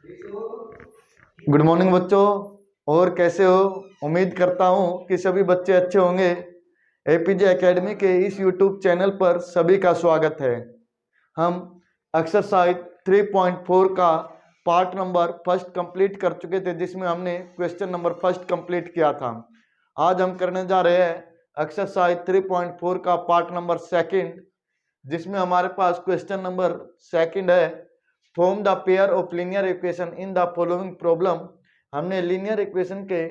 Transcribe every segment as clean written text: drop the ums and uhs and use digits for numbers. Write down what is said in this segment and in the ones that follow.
Good morning बच्चों। और कैसे हो? उम्मीद करता हूँ कि सभी बच्चे अच्छे होंगे। एपीजे एकेडमी के इस यूट्यूब चैनल पर सभी का स्वागत है। हम एक्सरसाइज 3.4 का पार्ट नंबर फर्स्ट कंप्लीट कर चुके थे, जिसमें हमने क्वेश्चन नंबर फर्स्ट कंप्लीट किया था। आज हम करने जा रहे हैं एक्सरसाइज 3.4 का पार्ट नंबर सेकंड, जिसमें हमारे पास क्वेश्चन नंबर सेकंड है, form the pair of linear equation in the following problem. हमने लीनियर इक्वेशन के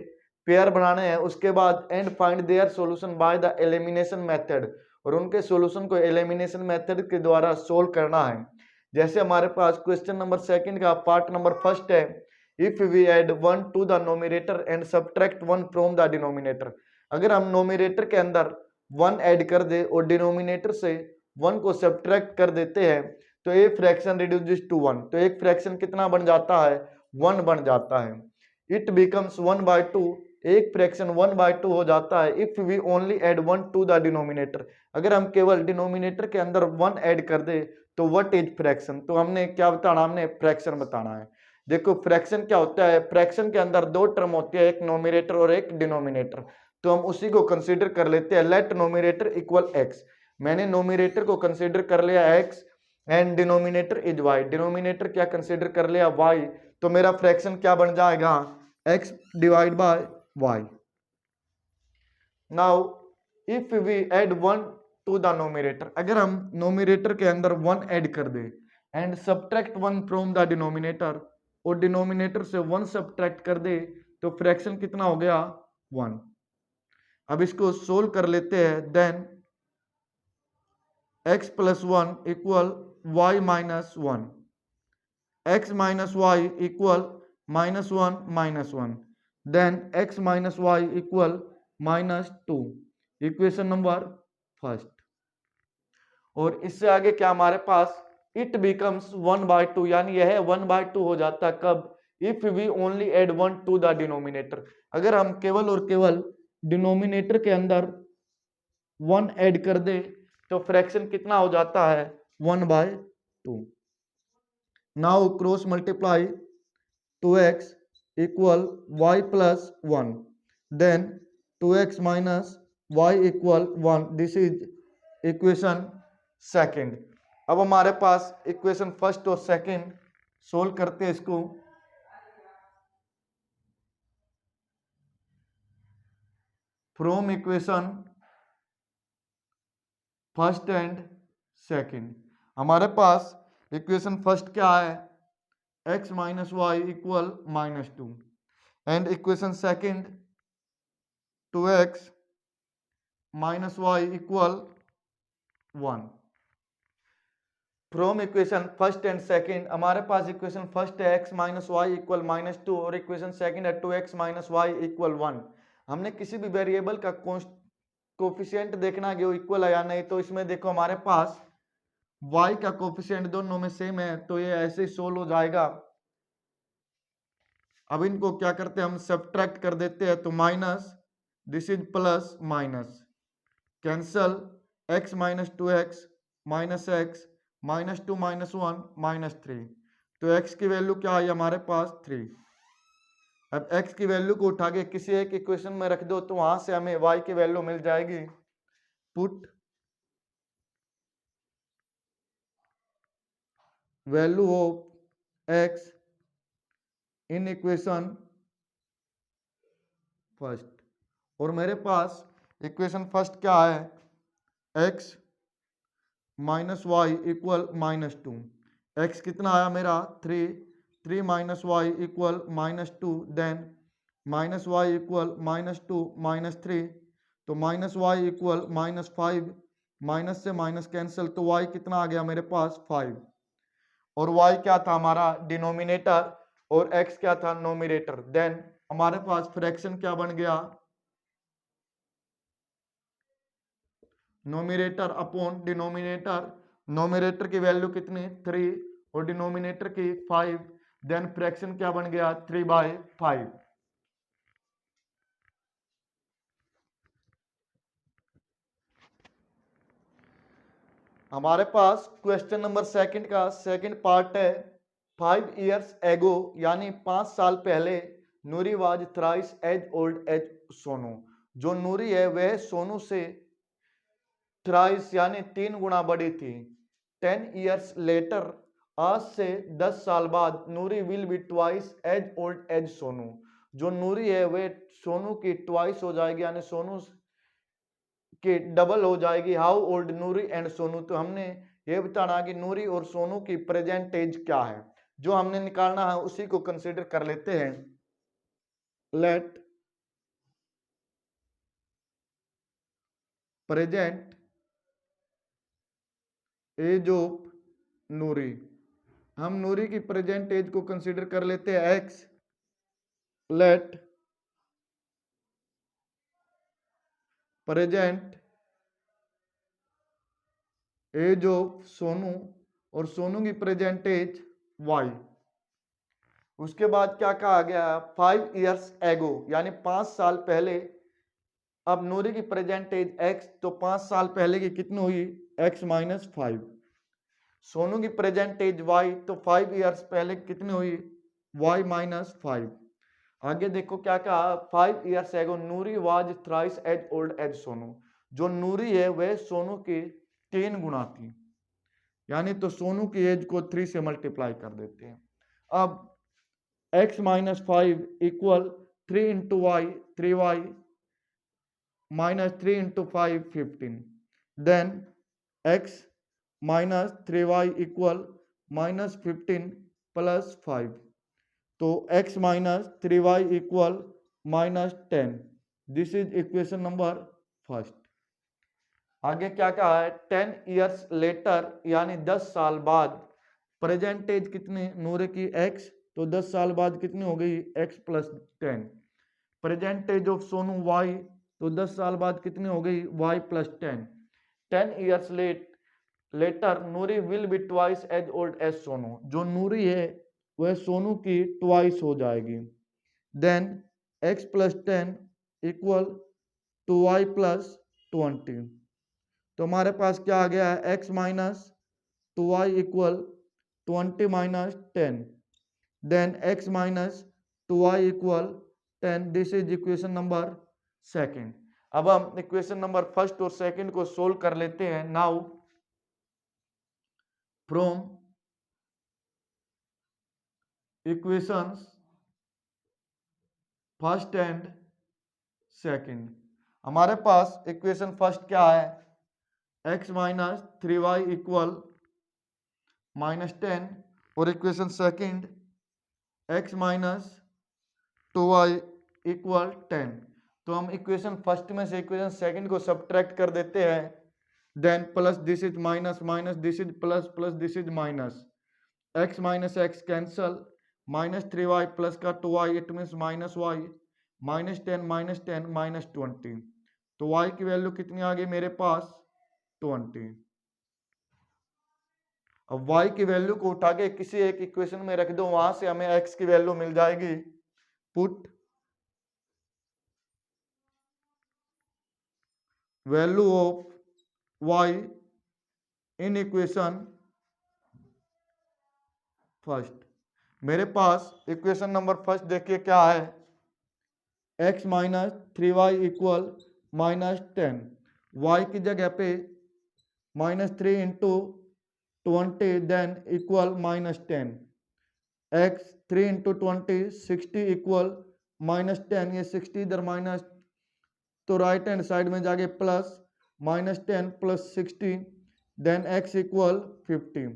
पेयर बनाने हैं, उसके बाद and find their solution by the elimination method, और उनके सॉल्यूशन को एलिमिनेशन मेथड के द्वारा सोल्व करना है। जैसे हमारे पास क्वेश्चन नंबर सेकंड का पार्ट नंबर फर्स्ट है, if we add 1 to the numerator and subtract 1 from the denominator. अगर हम नोमिनेटर के अंदर 1 ऐड कर दे और डिनोमिनेटर से 1 को सब्ट्रैक्ट कर देते हैं तो ए फ्रैक्शन रिड्यूसेस टू 1। तो एक फ्रैक्शन कितना बन जाता है? 1 बन जाता है। It becomes 1/2। एक फ्रैक्शन 1/2 हो जाता है if we only add 1 to the denominator. अगर हम केवल डिनोमिनेटर के अंदर 1 ऐड कर दे तो व्हाट इज फ्रैक्शन? तो हमने क्या बताना? हमने फ्रैक्शन बताना है। देखो फ्रैक्शन क्या होता है? फ्रैक्शन के अंदर दो टर्म होती है, एक नोमिनेटर और एक डिनोमिनेटर। तो हम उसी को कंसीडर कर लेते हैं, लेट नोमिनेटर इक्वल एक्स। मैंने नोमिनेटर को कंसीडर कर लिया x and denominator is y. Denominator क्या कंसीडर कर लिया? वाई। तो मेरा फ्रैक्शन क्या बन जाएगा? x divide by y। Now if we add 1 to the nominator, अगर हम नोमिनेटर के अंदर 1 ऐड कर दे and subtract 1 from the denominator, और डिनोमिनेटर से 1 सब्ट्रैक्ट कर दे तो फ्रैक्शन कितना हो गया? 1। अब इसको सोल्व कर लेते हैं। Then x plus 1 equal y minus 1, x minus y equal -1 then x minus y equal -2। Equation number first. और इससे आगे क्या हमारे पास? इट बिकम्स 1/2, यानी यह 1/2 हो जाता है कब? If we only add 1 to the denominator. अगर हम केवल और केवल डिनोमिनेटर के अंदर 1 ऐड कर दे तो फ्रैक्शन कितना हो जाता है? 1/2। Now cross multiply 2x equal y plus 1, then 2x minus y equal 1। This is equation second. अब हमारे पास इक्वेशन फर्स्ट और सेकंड सोल्व करते हैं इसको। From equation first and second हमारे पास इक्वेशन फर्स्ट क्या है? x minus y equal -2 and equation second 2x minus y equal 1। From equation first and second हमारे पास इक्वेशन फर्स्ट है x माइनस वाई इक्वल -2 और इक्वेशन सेकंड है 2x minus y equal 1। हमने किसी भी वेरिएबल का कोफिशिएंट देखना है कि वो इक्वल है या नहीं। तो इसमें देखो हमारे पास y का कोफिशिएंट दोनों में सेम है, तो ये ऐसे ही सोल्व हो जाएगा। अब इनको क्या करते हैं? हम सब्ट्रैक्ट कर देते हैं, तो minus, this is plus minus, cancel, x minus 2x minus x -2 -1 -3। तो x की वैल्यू क्या आई हमारे पास? 3। अब x की वैल्यू को उठा के किसी एक इक्वेशन में रख दो तो वहां से हमें y की वैल्यू मिल जाएगी। Put value of x in equation first, और मेरे पास इक्वेशन फर्स्ट क्या है? x minus y equal -2। X कितना आया मेरा? 3 minus y equal -2, then minus y equal -2 -3, तो माइनस वाई इक्वल -5, माइनस से माइनस कैंसिल, तो y कितना आ गया मेरे पास? 5। और y क्या था हमारा? डिनोमिनेटर, और x क्या था? नोमिनेटर। देन हमारे पास फ्रैक्शन क्या बन गया? Nominator upon denominator. नोमिनेटर की वैल्यू कितनी? 3 और डिनोमिनेटर की 5। देन फ्रैक्शन क्या बन गया? 3/5। हमारे पास क्वेश्चन नंबर सेकंड का सेकंड पार्ट है, 5 years ago यानी 5 साल पहले Noori was thrice as old as Sonu. जो नूरी है वह सोनू से थ्राइस यानी 3 गुना बड़ी थी। 10 years later आज से 10 साल बाद Noori will be twice as old as Sonu. जो नूरी है वह सोनू की ट्वाइस हो जाएगी यानी सोनू की डबल हो जाएगी। How old Noori and Sonu, तो हमने ये बताना कि नूरी और सोनू की प्रेजेंट एज क्या है। जो हमने निकालना है उसी को कंसीडर कर लेते हैं। लेट प्रेजेंट एज ऑफ नूरी, हम नूरी की प्रेजेंट एज को कंसीडर कर लेते हैं x. Let present age of Sonu, और सोनू की प्रेजेंट एज वाई। उसके बाद क्या कहा गया, 5 years एगो यानी 5 साल पहले। अब नूरी की प्रेजेंट एज एक्स, तो 5 साल पहले की कितनी हुई, एक्स माइनस 5। सोनू की प्रेजेंट एज वाई, तो 5 years पहले कितनी हुई, वाई माइनस 5। आगे देखो क्या कहा, 5 years ago Noori was thrice as old as Sonu. जो नूरी है वह सोनू की 3 गुना थी, यानी तो सोनू की एज को 3 से मल्टीप्लाई कर देते हैं। अब x minus 5 equal 3 into y, 3y minus 3 into 5 15। Then x minus 3y equal minus 15 plus 5। तो x minus 3y equal minus 10। This is equation number first. आगे क्या कहा है, 10 years लेटर यानी 10 साल बाद। प्रेजेंट एज कितनी नूरे की x, तो 10 साल बाद कितनी हो गई, x plus 10। Present age of Sonu y, तो 10 साल बाद कितनी हो गई, y plus 10। 10 years later Noori will be twice as old as Sonu. जो नूरी है वह सोनू की ट्वाइस हो जाएगी। Then x plus 10 equal to y plus 20। तो हमारे पास क्या आ गया है, x minus 2y equal 20 minus 10। Then x minus 2y equal 10। This is equation number second. अब हम इक्वेशन नंबर फर्स्ट और सेकंड को सोल्व कर लेते हैं। Now from equations first and second, हमारे पास इक्वेशन फर्स्ट क्या है, x minus 3y equal minus 10, और equation second x minus 2y equal 10। तो हम इक्वेशन फर्स्ट में से इक्वेशन सेकंड को सब्ट्रैक्ट कर देते हैं। Then plus this is minus, minus this is plus, plus this is minus. x minus x cancel, minus 3y plus का 2y, it means minus y, minus 10 minus 20। तो y की value कितनी आ गई मेरे पास, 20। अब y की वैल्यू को उठा के किसी एक इक्वेशन में रख दो, वहां से हमें x की वैल्यू मिल जाएगी। Put value of y in equation first. मेरे पास इक्वेशन नंबर फर्स्ट देखिए क्या है, x minus 3y equal minus 10। y की जगह पे minus 3 into 20 than equal minus 10। x 3 into 20 60 equal minus 10। ये 60 इधर माइनस, तो राइट हैंड साइड में जाके plus, minus 10 plus 60 then x equal 50।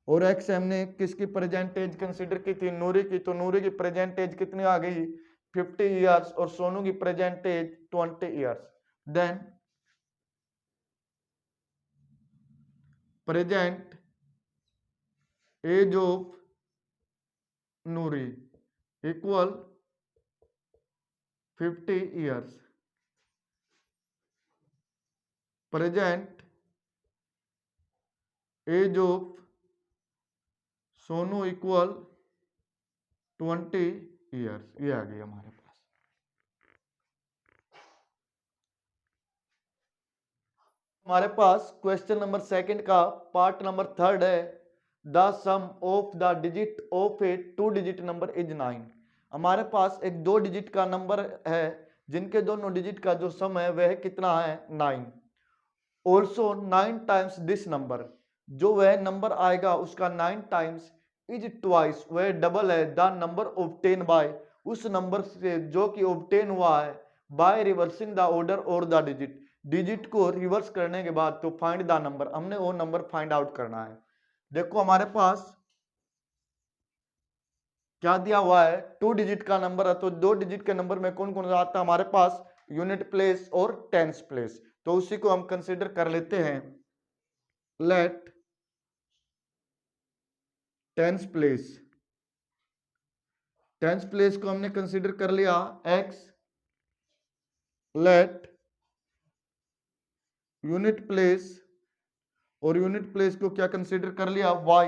और x हमने किसकी प्रेजेंट एज कंसिडर की थी, नूरी की। तो नूरी की प्रेजेंट एज कितनी आ गई, 50 इयर्स, और सोनू की present age 20 years. Then present age of Noori equal 50 years. Present age of Sonu equal 20 years. ये आ गई हमारे पास। हमारे पास क्वेश्चन नंबर सेकंड का पार्ट नंबर थर्ड है। The sum of the digit of a 2 digit number is 9। हमारे पास एक 2 डिजिट का नंबर है जिनके दोनों डिजिट का जो सम है वह कितना है 9। ऑल्सो 9 टाइम्स दिस नंबर, जो वह नंबर आएगा उसका 9 टाइम्स इज ट्वाइस, वह डबल है द नंबर ऑब्टेन बाय, उस नंबर से जो कि ऑब्टेन हुआ है बाय रिवर्सिंग द ऑर्डर और द डिजिट, डिजिट को रिवर्स करने के बाद तो फाइंड द नंबर, हमने वो नंबर फाइंड आउट करना है। देखो हमारे पास क्या दिया हुआ है, 2 डिजिट का नंबर है, तो 2 डिजिट के नंबर में कौन कौन आता है हमारे पास, यूनिट प्लेस और टेंस प्लेस, तो उसी को हम कंसीडर कर लेते हैं। Let tens place, tens place को हमने कंसीडर कर लिया x, लेट यूनिट प्लेस, और यूनिट प्लेस को क्या कंसीडर कर लिया y,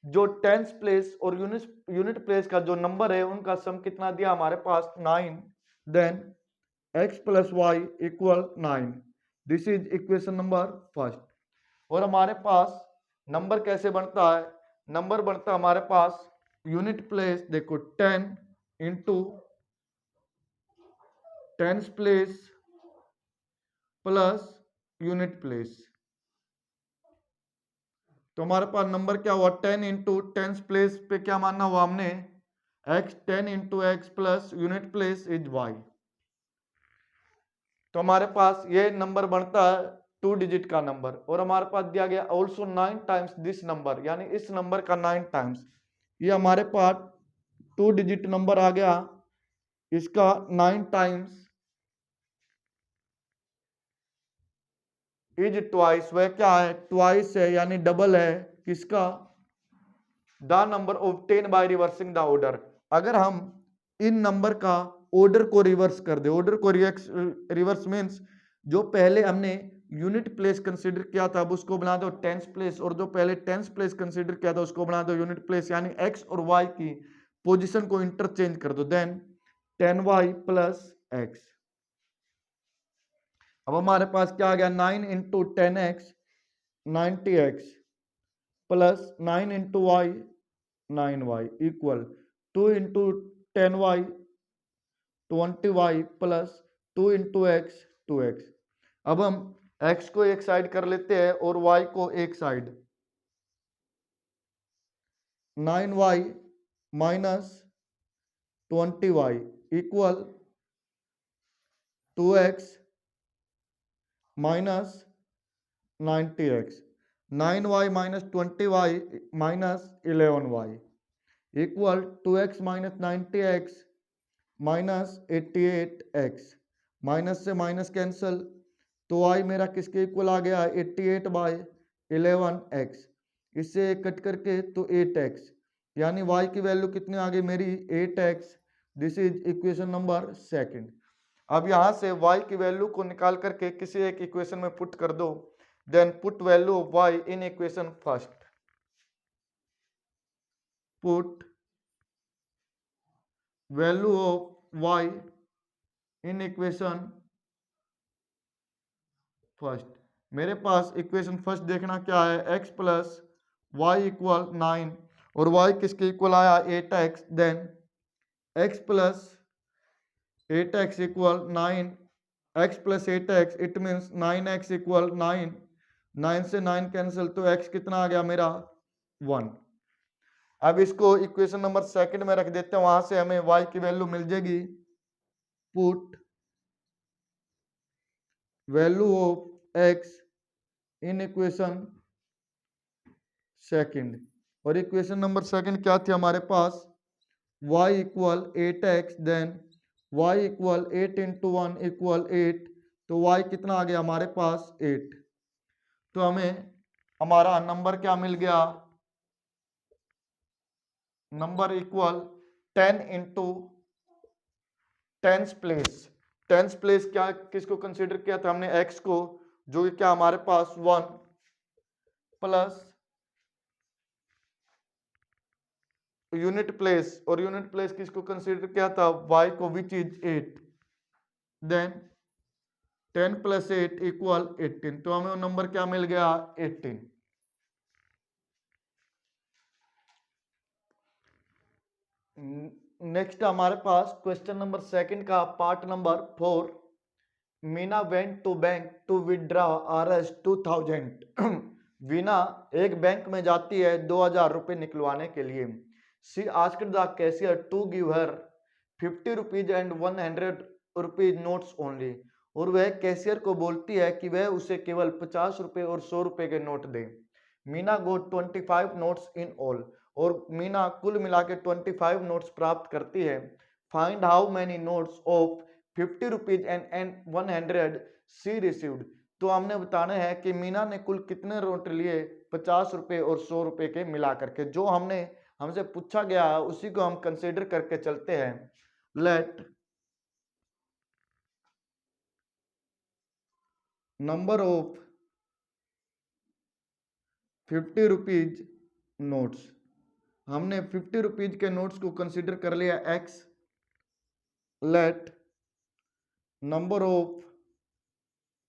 जो टेंस प्लेस और यूनिट प्लेस का जो नंबर है उनका सम कितना दिया हमारे पास 9, then x plus y equal 9, this is equation number first. और हमारे पास नंबर कैसे बनता है, नंबर बनता है हमारे पास यूनिट प्लेस, देखो 10 into tens place plus unit place, तो हमारे पास नंबर क्या हुआ 10 इंटू टेंस प्लेस पे क्या मानना हुआ हमने x, 10 into x plus unit place is y, तो हमारे पास ये नंबर बनता है 2 डिजिट का नंबर। और हमारे पास दिया गया ऑल्सो 9 टाइम्स दिस नंबर, यानी इस नंबर का 9 टाइम्स, ये हमारे पास 2 डिजिट नंबर आ गया, इसका 9 टाइम्स इज ट्वाइस, वह क्या है ट्वाइस है यानी डबल है किसका, the number obtain by reversing the order. अगर हम इन नंबर का ऑर्डर को रिवर्स कर दे, ऑर्डर को रिवर्स मीन्स जो पहले हमने यूनिट प्लेस कंसीडर किया था अब उसको बना दो टेंस प्लेस, और जो पहले टेंस प्लेस कंसीडर किया था उसको बना दो यूनिट प्लेस, यानी एक्स और वाई की पोजीशन को इंटरचेंज कर दो, देन 10y प्लस एक्स। अब हमारे पास क्या आ गया 9 into 10x 90x plus 9 into y 9y equal 2 into 10y 20y plus 2 into x 2x। अब हम x को एक साइड कर लेते हैं और y को एक side, 9y minus 20y equal 2x minus 90x, 9y minus 20y minus 11y equal 2x minus 90x minus 88x, minus से माइनस कैंसल, तो y मेरा किसके इक्वल आ गया 88 बाई 11x, इससे कट करके तो 8x, यानी y की वैल्यू कितनी आ गई मेरी 8x, this is equation number second. अब यहां से y की वैल्यू को निकाल करके किसी एक इक्वेशन में पुट कर दो, then put value of y in equation first, put value of y in equation first. मेरे पास इक्वेशन फर्स्ट देखना क्या है, x प्लस वाई इक्वल 9 और y किसके इक्वल आया 8x, then x plus 8x equal 9, x plus 8x it means 9x equal 9, 9 से 9 cancel, तो x कितना आ गया मेरा 1। अब इसको इक्वेशन नंबर सेकंड में रख देते हैं, वहां से हमें y की वैल्यू मिल जाएगी, put value of x in equation second, और इक्वेशन नंबर सेकंड क्या थी हमारे पास y equal 8x, then y equal 8 into 1 equal 8, तो y कितना आ गया हमारे पास 8, तो हमें हमारा नंबर क्या मिल गया, number equal 10 into tens place, tens place क्या किसको कंसीडर किया था हमने x को, जो क्या हमारे पास 1 प्लस यूनिट प्लेस, और यूनिट प्लेस किसको कंसीडर किया था y को which is 8, then 10 plus 8 equal 18, तो हमें नंबर क्या मिल गया 18। नेक्स्ट हमारे पास क्वेश्चन नंबर सेकंड का part number 4। Meena went to bank to withdraw Rs 2000। Veena एक बैंक में जाती है 2000 रुपये निकलवाने के लिए। She asked the cashier to give her 50 rupees and 100 rupees notes only. और वह कैशियर को बोलती है कि वह उसे केवल 50 रुपए और 100 रुपए के नोट दे। Meena got 25 notes in all. और मीना कुल मिला के 25 नोट्स प्राप्त करती है। Find how many notes of 50 rupees and 100 she received. तो हमने बताना है कि मीना ने कुल कितने नोट लिए 50 रुपए और 100 रुपए के मिला करके। जो हमसे पूछा गया है उसी को हम कंसीडर करके चलते हैं। Let number of 50 rupees notes, हमने 50 रुपीज के नोट्स को कंसीडर कर लिया x। Let number of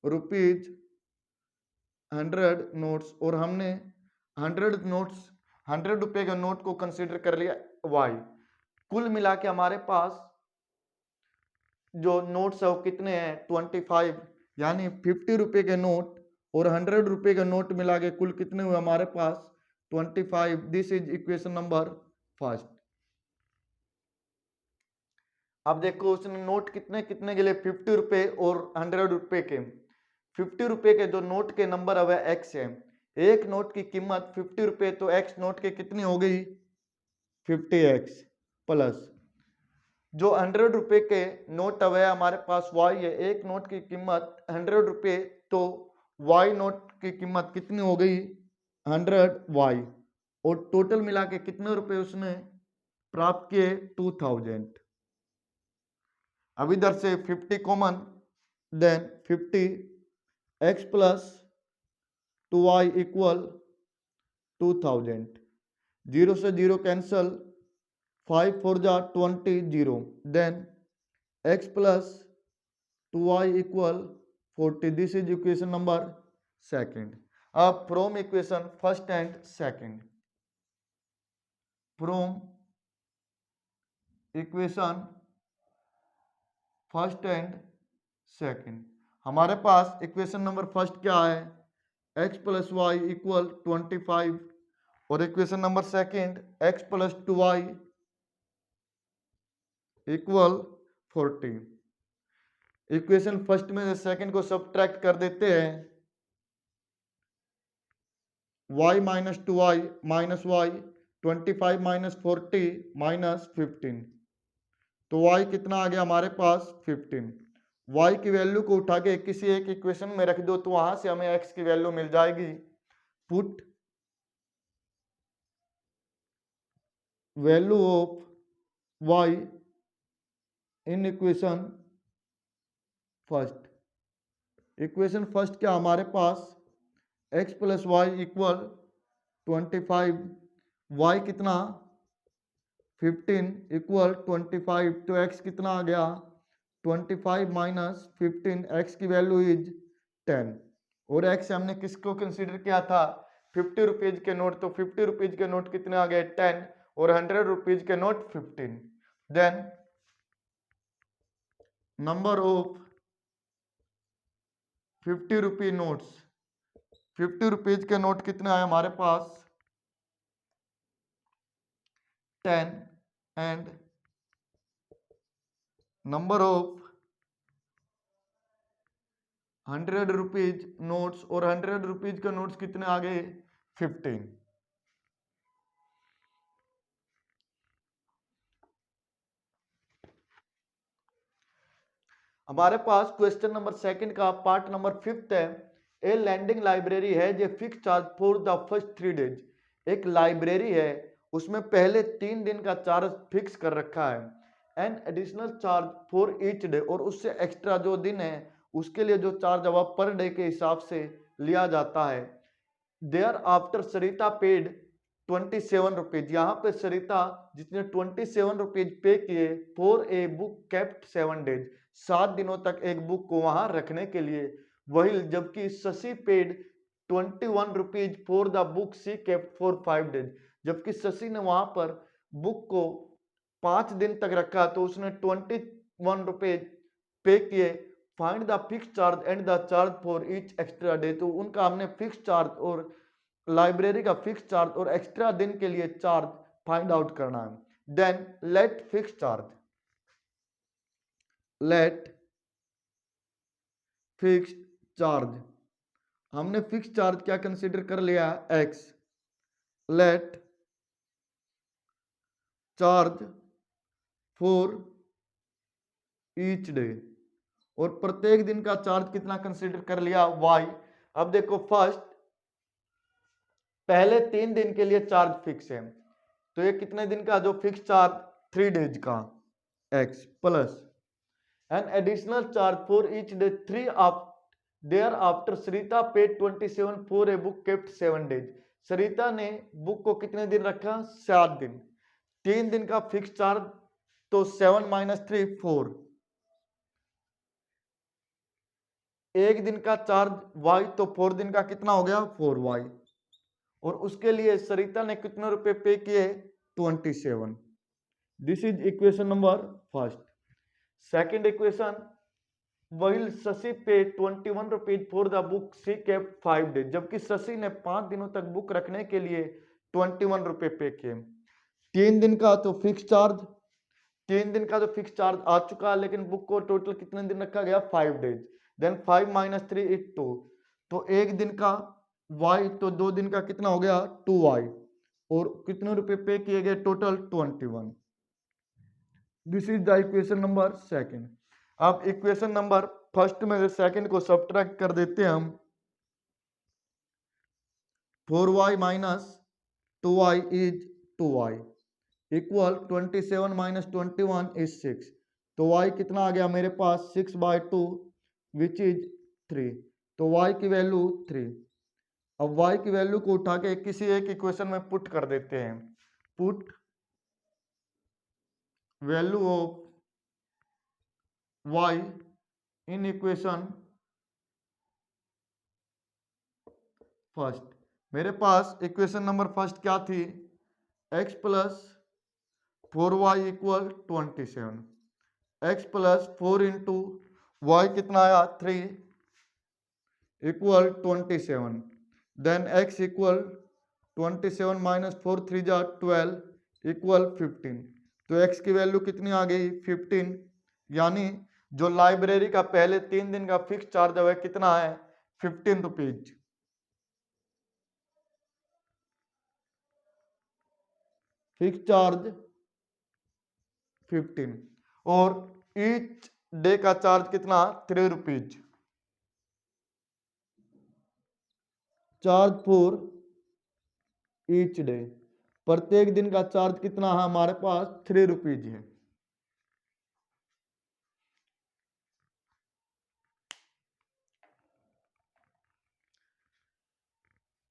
rupees 100 notes, और हमने 100 रुपए के नोट को कंसीडर कर लिया y। कुल मिला के हमारे पास जो नोट्स है वो कितने हैं 25, यानी 50 रुपए के नोट और 100 रुपए के नोट मिला के कुल कितने हुए हमारे पास 25। This is equation number first. अब देखो उसने नोट कितने कितने के लिए 50 रुपए और 100 रुपए के। 50 रुपए के जो नोट के नंबर अब एक्स है, एक नोट की कीमत 50 रुपए, तो एक्स नोट के कितनी हो गई 50x प्लस जो 100 रुपए के नोट अब है हमारे पास y है। एक नोट की कीमत 100 रुपए, तो y नोट की कीमत कितनी हो गई 100y। और टोटल मिला के कितने रुपए उसने प्राप्त किए 2000। अब इधर से 50 common, then 50x plus 2y equal 2000। 0 से 0 कैंसल, 5 4 जा 20 0, then x plus 2y equal 40। This is equation number second. अब from equation first and second, from equation first and second हमारे पास इक्वेशन नंबर फर्स्ट क्या है x प्लस वाई इक्वल 25, और equation number second x plus 2y equal 40। Equation first में second को subtract कर देते हैं, y minus 2y minus y, 25 minus 40 minus 15, तो y कितना आ गया हमारे पास 15। y की वैल्यू को उठा के किसी एक इक्वेशन में रख दो तो वहां से हमें x की वैल्यू मिल जाएगी। Put value of y in equation first. Equation first क्या हमारे पास x plus y equal 25, y कितना 15 इक्वल 25, तो x कितना आ गया 25 माइनस 15, x की वैल्यू इज 10। और x हमने किसको कंसीडर किया था 50 रुपीज के नोट, तो 50 रुपीज के नोट कितने आ गए 10 और 100 रुपीज के note 15। Then number of 50 rupee notes, 50 rupees के नोट कितने आए हमारे पास 10, and number of 100 rupees notes, और 100 रुपीज के नोट्स कितने आ गए 15। हमारे पास क्वेश्चन नंबर सेकंड का पार्ट नंबर 5 है। ए लैंडिंग लाइब्रेरी है जो fix charge for the first 3 days. एक लाइब्रेरी है उसमें पहले 3 दिन का चार्ज फिक्स कर रखा है। N additional charge for each day, और उससे एक्स्ट्रा जो दिन है उसके लिए जो चार्ज है पर डे के हिसाब से लिया जाता है। Thereafter Sarita paid 27 rupees. यहाँ पे सरिता जिसने 27 रुपीज पे किए for a book kept 7 days, 7 दिनों तक एक बुक को वहां रखने के लिए। वही जबकि Shashi paid 21 rupees for the book she kept for 5 days, जबकि शशि ने वहां पर बुक को 5 दिन तक रखा तो उसने 21 रुपए पे किए। Find the fix charge and the charge for each extra day, तो उनका हमने फिक्स चार्ज और लाइब्रेरी का फिक्स चार्ज और एक्स्ट्रा दिन के लिए चार्ज फाइंड आउट करना है। देन लेट फिक्स चार्ज, हमने फिक्स चार्ज क्या कंसीडर कर लिया, x. Let charge for each day, और प्रत्येक दिन का चार्ज कितना कंसीडर कर लिया, वाई। अब देखो फर्स्ट पहले 3 दिन के लिए चार्ज फिक्स है, तो ये कितने दिन का जो फिक्स चार्ज 3 डेज का, x plus an additional charge for each day 3 of thereafter Sarita paid 27 for a book kept 7 days. Sarita ने बुक को कितने दिन रखा, 7 दिन। 3 दिन का फिक्स चार्ज तो 7 माइनस 3 4, एक दिन का चार्ज y, तो 4 दिन का कितना हो गया 4y, और उसके लिए सरिता ने कितने रुपए पे किए 27। This is equation number first. Second equation, while Shashi pay 21 rupees for the book she kept 5 days, जबकि शशि ने 5 दिनों तक बुक रखने के लिए 21 रुपए पे किए। 3 दिन का तो फिक्स चार्ज, 3 दिन का तो फिक्स चार्ज आ चुका, लेकिन बुक को टोटल कितने दिन रखा गया 5 डेज। देन 5 माइनस 3 इज 2, तो एक दिन का y, तो 2 दिन का कितना हो गया 2y, और कितने रुपए पे किए गए total 21। This is the equation number second. अब इक्वेशन नंबर फर्स्ट में सेकंड को सब्ट्रैक्ट कर देते हैं हम। 4y minus 2y is 2y equal 27 minus 21 is 6, तो y कितना आ गया मेरे पास 6/2 विच इज 3, तो y की वैल्यू 3। अब y की वैल्यू को उठा के किसी एक इक्वेशन में पुट कर देते हैं। Put value of y in equation first. मेरे पास इक्वेशन नंबर फर्स्ट क्या थी, x plus 4y equal 27, x plus 4 into Y कितना आया 3 equal 27, then x equal 27 minus 4 3 जा 12 इक्वल 15, तो x की वैल्यू कितनी आ गई 15, यानी जो लाइब्रेरी का पहले 3 दिन का फिक्स चार्ज है कितना है 15 रुपीज। फिक्स चार्ज 15 और ईच डे का चार्ज कितना 3 rupees. Charge for each day, प्रत्येक दिन का चार्ज कितना है हमारे पास 3 रुपीज है।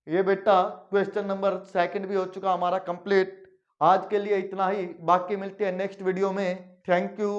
ये बेटा क्वेश्चन नंबर सेकंड भी हो चुका हमारा कंप्लीट। आज के लिए इतना ही, बाकी मिलते हैं नेक्स्ट वीडियो में। Thank you.